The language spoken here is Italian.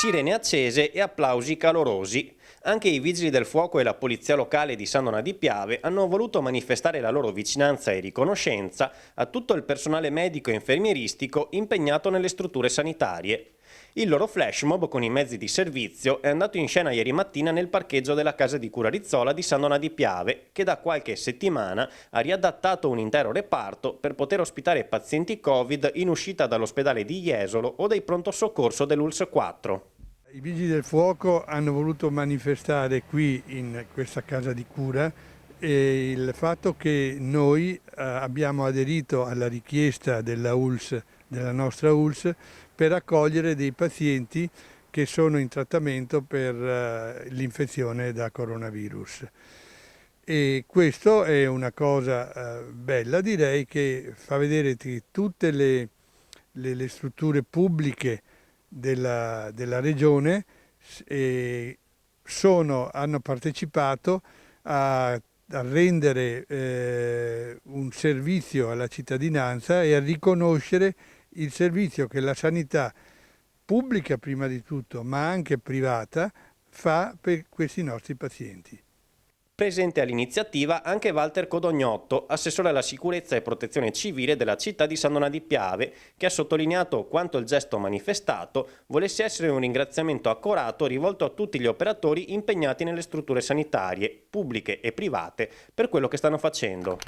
Sirene accese e applausi calorosi. Anche i vigili del fuoco e la polizia locale di San Donà di Piave hanno voluto manifestare la loro vicinanza e riconoscenza a tutto il personale medico e infermieristico impegnato nelle strutture sanitarie. Il loro flash mob con i mezzi di servizio è andato in scena ieri mattina nel parcheggio della casa di cura Rizzola di San Donà di Piave, che da qualche settimana ha riadattato un intero reparto per poter ospitare pazienti Covid in uscita dall'ospedale di Jesolo o dai pronto soccorso dell'ULSS 4. I Vigili del Fuoco hanno voluto manifestare qui in questa casa di cura il fatto che noi abbiamo aderito alla richiesta della ULSS, della nostra ULSS, per accogliere dei pazienti che sono in trattamento per l'infezione da coronavirus. E questo è una cosa bella, direi, che fa vedere che tutte le strutture pubbliche della regione hanno partecipato a rendere un servizio alla cittadinanza e a riconoscere il servizio che la sanità pubblica prima di tutto, ma anche privata, fa per questi nostri pazienti. Presente all'iniziativa anche Walter Codognotto, assessore alla sicurezza e protezione civile della città di San Donà di Piave, che ha sottolineato quanto il gesto manifestato volesse essere un ringraziamento accorato rivolto a tutti gli operatori impegnati nelle strutture sanitarie, pubbliche e private, per quello che stanno facendo.